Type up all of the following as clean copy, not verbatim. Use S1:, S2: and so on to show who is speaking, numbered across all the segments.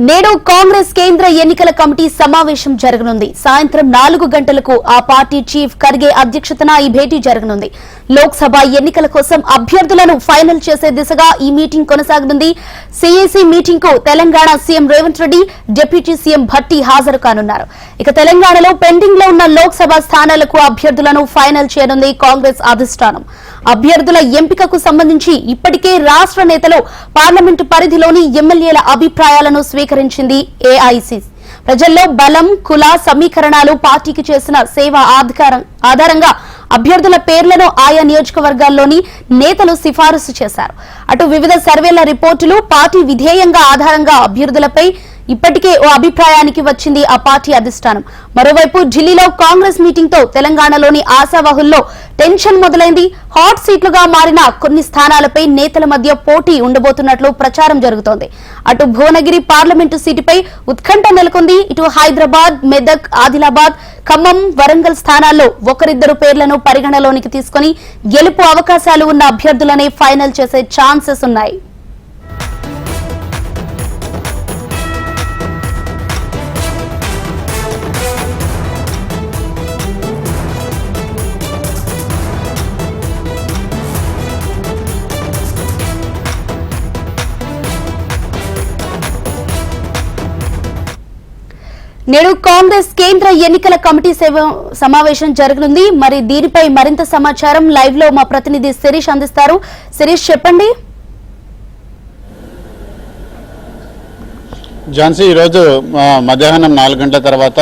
S1: నేడు కాంగ్రెస్ కేంద్ర ఎన్నికల కమిటీ సమావేశం జరగనుంది. సాయంత్రం 4 గంటలకు ఆ పార్టీ చీఫ్ ఖర్గే అధ్యక్షతన ఈ భేటీ జరగనుంది. లోక్సభ ఎన్నికల కోసం అభ్యర్థులను ఫైనల్ చేసే దిశగా ఈ మీటింగ్ కొనసాగనుంది. సీఈసీ మీటింగ్ కు Telangana CM Revanth Reddy, deputy CM Bhatti హాజరు కానున్నారు. ఇక తెలంగాణలో పెండింగ్ లో ఉన్న లోక్సభ స్థానాలకు అభ్యర్థులను ఫైనల్ చేయనుంది కాంగ్రెస్ అధిష్టానం. అభ్యర్థుల ఎంపికకు సంబంధించి ఇప్పటికే రాష్ట్ర నేతలు పార్లమెంటు పరిధిలోని ఎమ్మెల్యేల అభిప్రాయాలను స్వీకరించింది ఏఐసీ. ప్రజల్లో బలం, కుల సమీకరణాలు, పార్టీకి చేసిన సేవ ఆధారంగా అభ్యర్థుల పేర్లను ఆయా నియోజకవర్గాల్లోని నేతలు సిఫారసు చేశారు. అటు వివిధ సర్వేల రిపోర్టులు, పార్టీ విధేయంగా ఆధారంగా అభ్యర్థులపై ఇప్పటికే ఓ అభిప్రాయానికి వచ్చింది ఆ పార్టీ అధిష్టానం. మరోవైపు ఢిల్లీలో కాంగ్రెస్ మీటింగ్ తో తెలంగాణలోని ఆశావహుల్లో టెన్షన్ మొదలైంది. హాట్ సీట్లుగా మారిన కొన్ని స్థానాలపై నేతల మధ్య పోటీ ఉండబోతున్నట్లు ప్రచారం జరుగుతోంది. అటు భువనగిరి పార్లమెంటు సీటుపై ఉత్కంఠ నెలకొంది. ఇటు హైదరాబాద్, మెదక్, ఆదిలాబాద్, ఖమ్మం, వరంగల్ స్థానాల్లో ఒకరిద్దరు పేర్లను పరిగణలోనికి తీసుకుని గెలుపు అవకాశాలు ఉన్న అభ్యర్థులనే ఫైనల్ చేసే ఛాన్సెస్ ఉన్నాయి. నేడు కాంగ్రెస్ కేంద్ర ఎన్నికల కమిటీ సమావేశం జరగనుంది. మరి దీనిపై మరింత సమాచారం లైవ్ లో మా ప్రతినిధి శిరీష్ అందిస్తారు. శిరీష్, చెప్పండి.
S2: ఝాన్సీ, ఈరోజు మధ్యాహ్నం 4 గంటల తర్వాత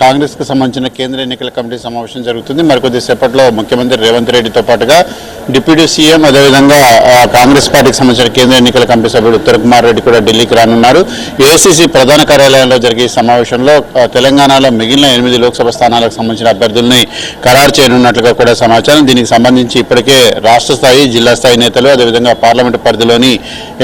S2: కాంగ్రెస్ కు సంబంధించిన కేంద్ర ఎన్నికల కమిటీ సమావేశం జరుగుతుంది. మరికొద్ది సేపట్లో ముఖ్యమంత్రి రేవంత్ రెడ్డితో పాటుగా డిప్యూటీ సీఎం, అదేవిధంగా కాంగ్రెస్ పార్టీకి సంబంధించిన కేంద్ర ఎన్నికల కమిటీ సభ్యుడు ఉత్తమ్ కుమార్ రెడ్డి కూడా ఢిల్లీకి రానున్నారు. ఏఐసీసీ ప్రధాన కార్యాలయంలో జరిగే ఈ సమావేశంలో తెలంగాణలో మిగిలిన 8 లోక్సభ స్థానాలకు సంబంధించిన అభ్యర్థుల్ని ఖరారు చేయనున్నట్లుగా కూడా సమాచారం. దీనికి సంబంధించి ఇప్పటికే రాష్ట్ర స్థాయి, జిల్లా స్థాయి నేతలు, అదేవిధంగా పార్లమెంటు పరిధిలోని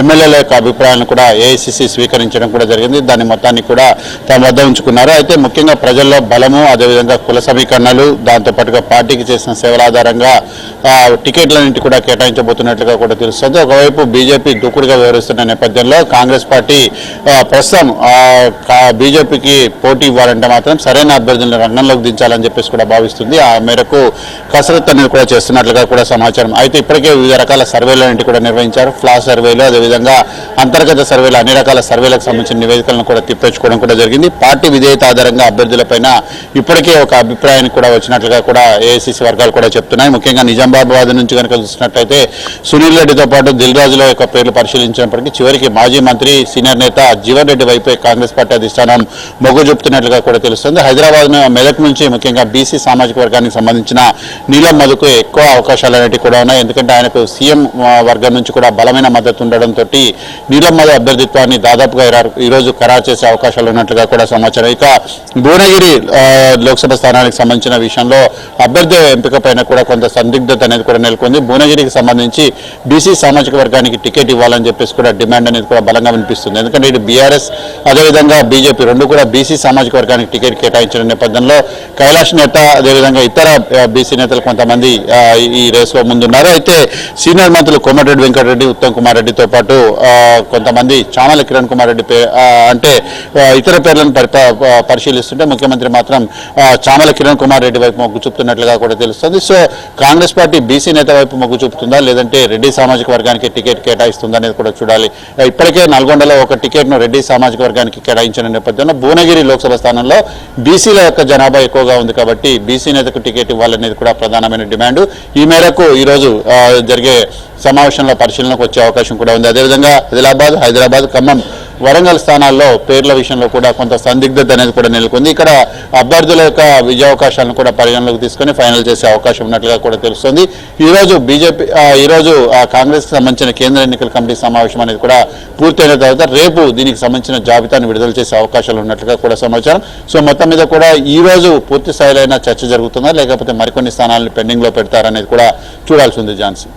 S2: ఎమ్మెల్యేల యొక్క అభిప్రాయాలను కూడా ఏఐసీసీ స్వీకరించడం కూడా జరిగింది. దాని మొత్తాన్ని కూడా తమ వద్ద ఉంచుకున్నారు. అయితే ముఖ్యంగా ప్రజల్లో బలము, అదేవిధంగా కుల సమీకరణలు, దాంతోపాటుగా పార్టీకి చేసిన సేవల ఆధారంగా టికెట్లన్నింటి కూడా కేటాయించబోతున్నట్లుగా కూడా తెలుస్తుంది. ఒకవైపు బీజేపీ దూకుడుగా వ్యవహరిస్తున్న నేపథ్యంలో కాంగ్రెస్ పార్టీ ప్రస్తుతం బీజేపీకి పోటీ ఇవ్వాలంటే మాత్రం సరైన అభ్యర్థులను రంగంలోకి దించాలని చెప్పేసి కూడా భావిస్తుంది. ఆ మేరకు కసరత్తు అనేది కూడా చేస్తున్నట్లుగా కూడా సమాచారం. అయితే ఇప్పటికే వివిధ రకాల సర్వేలన్నింటి కూడా నిర్వహించారు. ఫ్లాష్ సర్వేలు, అదేవిధంగా అంతర్గత సర్వేలు, అన్ని రకాల సర్వేలకు సంబంధించిన నివేదికలను కూడా తిప్పించుకోవడం కూడా జరిగింది. పార్టీ విధేయత ఆధారంగా అభ్యర్థులపైన ఇప్పటికే ఒక అభిప్రాయానికి కూడా వచ్చినట్లుగా కూడా ఏఐసీసీ వర్గాలు కూడా చెప్తున్నాయి. ముఖ్యంగా నిజామాబాద్ నుంచి కనుక చూసినట్లయితే సునీల్ రెడ్డితో పాటు దిల్ రాజుల యొక్క పేర్లు పరిశీలించినప్పటికీ చివరికి మాజీ మంత్రి, సీనియర్ నేత జీవన్ రెడ్డి వైపే కాంగ్రెస్ పార్టీ అధిష్టానం మొగ్గు చూపుతున్నట్లుగా కూడా తెలుస్తుంది. హైదరాబాద్, మెదక్ నుంచి ముఖ్యంగా బీసీ సామాజిక వర్గానికి సంబంధించిన నీలం మధుకు ఎక్కువ అవకాశాలు అనేవి కూడా ఉన్నాయి. ఎందుకంటే ఆయనకు సీఎం వర్గం నుంచి కూడా బలమైన మద్దతు ఉండడంతో నీలం మధు అభ్యర్థిత్వాన్ని దాదాపుగా ఈరోజు ఖరారు చేసే అవకాశాలు ఉన్నట్లుగా కూడా సమాచారం. ఇక భువనగిరి లోక్సభ స్థానానికి సంబంధించిన విషయంలో అభ్యర్థి ఎంపిక పైన కూడా కొంత సందిగ్ధత అనేది కూడా నెలకొంది. భువనగిరికి సంబంధించి బీసీ సామాజిక వర్గానికి టికెట్ ఇవ్వాలని చెప్పేసి కూడా డిమాండ్ అనేది కూడా బలంగా వినిపిస్తుంది. ఎందుకంటే ఇటు బీఆర్ఎస్, అదేవిధంగా బీజేపీ రెండు కూడా బీసీ సామాజిక వర్గానికి టికెట్ కేటాయించిన నేపథ్యంలో కైలాష్ నేత, అదేవిధంగా ఇతర బీసీ నేతలు కొంతమంది ఈ రేసులో ముందున్నారు. అయితే సీనియర్ మంత్రులు కోమటిరెడ్డి వెంకటరెడ్డి, ఉత్తమ్ కుమార్ రెడ్డితో పాటు కొంతమంది చామల కిరణ్ కుమార్ రెడ్డి అంటే ఇతర పేర్లను పరిశీలిస్తుంటే ముఖ్యమంత్రి మాత్రం చామల కిరణ్ కుమార్ రెడ్డి వైపు మొగ్గు చూపుతున్నట్లుగా కూడా తెలుస్తుంది. సో కాంగ్రెస్ పార్టీ బీసీ నేత వైపు మొగ్గు చూపుతుందా, లేదంటే రెడ్డి సామాజిక వర్గానికి టికెట్ కేటాయిస్తుందా అనేది కూడా చూడాలి. ఇప్పటికే నల్గొండలో ఒక టికెట్ను రెడ్డి సామాజిక వర్గానికి కేటాయించిన నేపథ్యంలో భువనగిరి లోక్సభ స్థానంలో బీసీల యొక్క జనాభా ఎక్కువగా ఉంది కాబట్టి బీసీ నేతకు టికెట్ ఇవ్వాలనేది కూడా ప్రధానమైన డిమాండ్. ఈ మేరకు ఈరోజు జరిగే సమావేశంలో పరిశీలనకు వచ్చే అవకాశం కూడా ఉంది. అదేవిధంగా ఆదిలాబాద్, హైదరాబాద్, ఖమ్మం, వరంగల్ స్థానాల్లో పేర్ల విషయంలో కూడా కొంత సందిగ్ధత అనేది కూడా నెలకొంది. ఇక్కడ అభ్యర్థుల యొక్క విజయావకాశాలను కూడా పరిగణలోకి తీసుకుని ఫైనల్ చేసే అవకాశం ఉన్నట్లుగా కూడా తెలుస్తుంది. ఈరోజు కాంగ్రెస్కి సంబంధించిన కేంద్ర ఎన్నికల కమిటీ సమావేశం అనేది కూడా పూర్తయిన తర్వాత రేపు దీనికి సంబంధించిన జాబితాను విడుదల చేసే అవకాశాలు ఉన్నట్లుగా కూడా సమాచారం. సో మొత్తం మీద కూడా ఈ రోజు పూర్తి స్థాయిలో చర్చ జరుగుతుందా, లేకపోతే మరికొన్ని స్థానాలను పెండింగ్లో పెడతారనేది కూడా చూడాల్సి ఉంది. ఝాన్సీ.